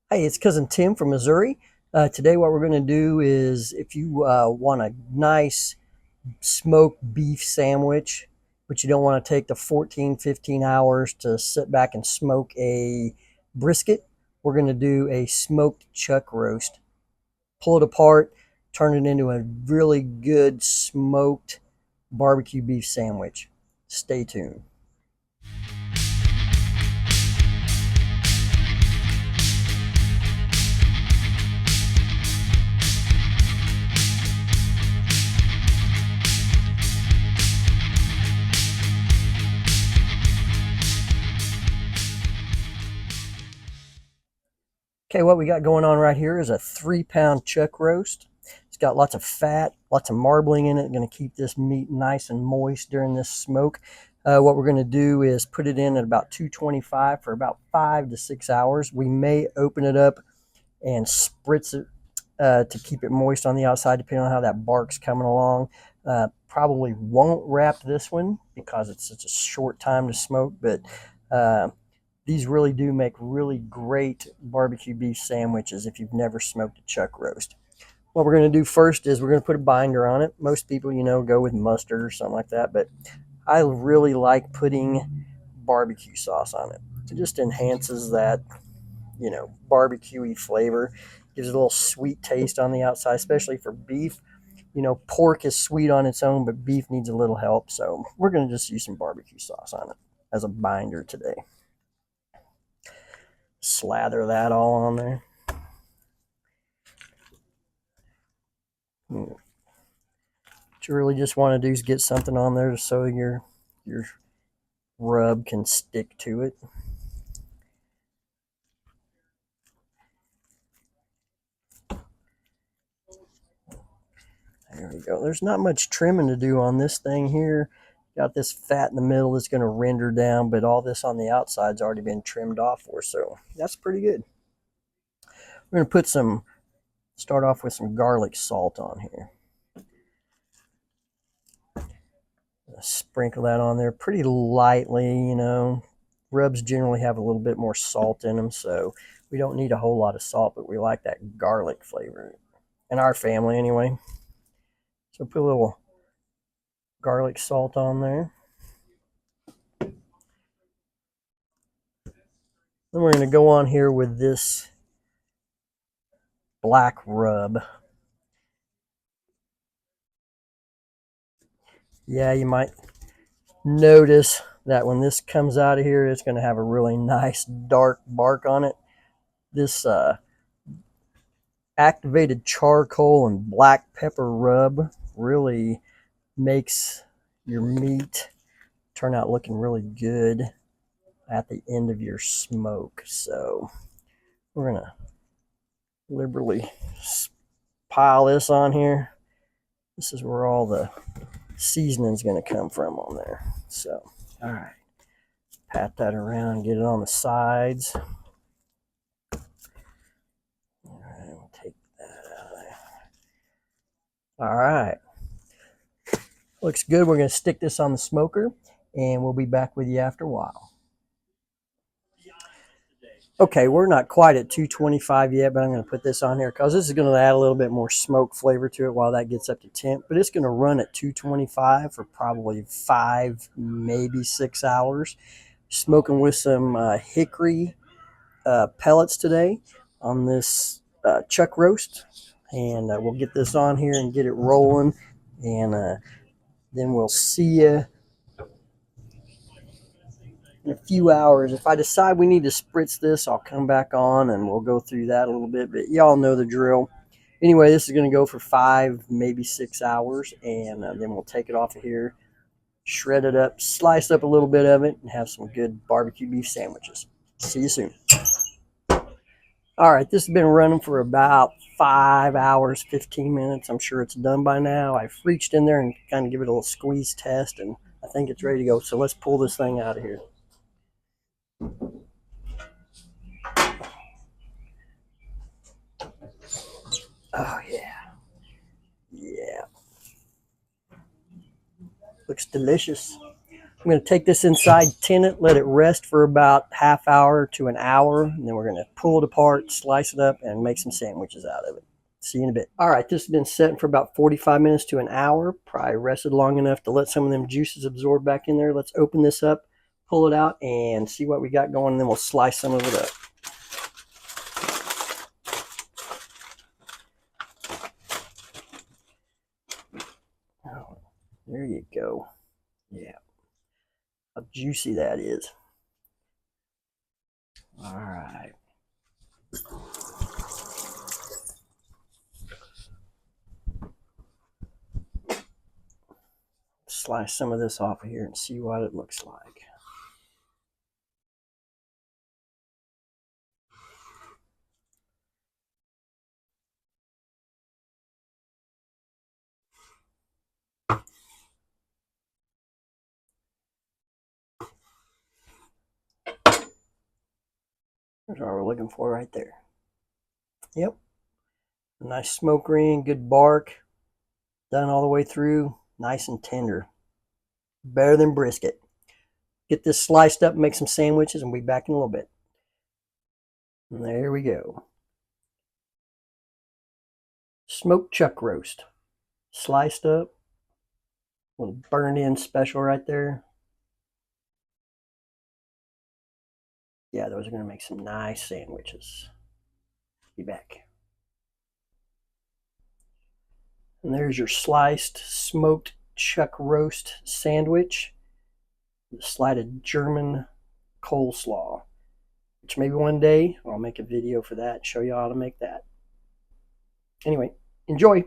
Hey, it's cousin Tim from Missouri. Today, what we're going to do is if you want a nice smoked beef sandwich, but you don't want to take the 14, 15 hours to sit back and smoke a brisket, we're going to do a smoked chuck roast. Pull it apart, turn it into a really good smoked barbecue beef sandwich. Stay tuned. Okay, what we got going on right here is a 3 pound chuck roast. It's got lots of fat, lots of marbling in it. Going to keep this meat nice and moist during this smoke. What we're going to do is put it in at about 225 for about 5 to 6 hours. We may open it up and spritz it to keep it moist on the outside, depending on how that bark's coming along. Probably won't wrap this one because it's such a short time to smoke, but uh, these really do make really great barbecue beef sandwiches if you've never smoked a chuck roast. What we're going to do first is we're going to put a binder on it. Most people, go with mustard or something like that, but I really like putting barbecue sauce on it. It just enhances that, barbecuey flavor. Gives it a little sweet taste on the outside, especially for beef. Pork is sweet on its own, but beef needs a little help. So we're going to just use some barbecue sauce on it as a binder today. Slather that all on there. What you really just want to do is get something on there so your rub can stick to it. There we go. There's not much trimming to do on this thing here. Got this fat in the middle that's going to render down, but all this on the outside's already been trimmed off for, so that's pretty good. We're going to start off with some garlic salt on here. Sprinkle that on there pretty lightly. Rubs generally have a little bit more salt in them, so we don't need a whole lot of salt, but we like that garlic flavor in our family anyway. So put a little garlic salt on there. Then we're going to go on here with this black rub. Yeah, you might notice that when this comes out of here, it's going to have a really nice dark bark on it. This activated charcoal and black pepper rub really makes your meat turn out looking really good at the end of your smoke. So we're going to liberally pile this on here. This is where all the seasoning is going to come from on there. So, all right, pat that around, get it on the sides. All right, we'll take that out of there. All right, looks good. We're going to stick this on the smoker, and we'll be back with you after a while. Okay, we're not quite at 225 yet, but I'm going to put this on here because this is going to add a little bit more smoke flavor to it while that gets up to temp. But it's going to run at 225 for probably 5, maybe 6 hours. Smoking with some hickory pellets today on this chuck roast. And we'll get this on here and get it rolling. And then we'll see you in a few hours. If I decide we need to spritz this, I'll come back on and we'll go through that a little bit. But y'all know the drill. Anyway, this is going to go for 5, maybe 6 hours. And then we'll take it off of here, shred it up, slice up a little bit of it, and have some good barbecue beef sandwiches. See you soon. All right, this has been running for about 5 hours, 15 minutes. I'm sure it's done by now. I've reached in there and kind of give it a little squeeze test, and I think it's ready to go. So let's pull this thing out of here. Oh, yeah. Yeah. Looks delicious. I'm going to take this inside, tin it, let it rest for about half hour to an hour, and then we're going to pull it apart, slice it up, and make some sandwiches out of it. See you in a bit. All right, this has been setting for about 45 minutes to an hour. Probably rested long enough to let some of them juices absorb back in there. Let's open this up, pull it out, and see what we got going, and then we'll slice some of it up. Oh, there you go. Yeah. How juicy that is. All right. Slice some of this off of here and see what it looks like. That's what we're looking for right there. Yep. Nice smoke ring, good bark. Done all the way through. Nice and tender. Better than brisket. Get this sliced up and make some sandwiches, and we'll be back in a little bit. And there we go. Smoked chuck roast. Sliced up. A little burned in special right there. Yeah, those are going to make some nice sandwiches. Be back. And there's your sliced smoked chuck roast sandwich. The slighted German coleslaw, which maybe one day I'll make a video for that, show you how to make that. Anyway, enjoy.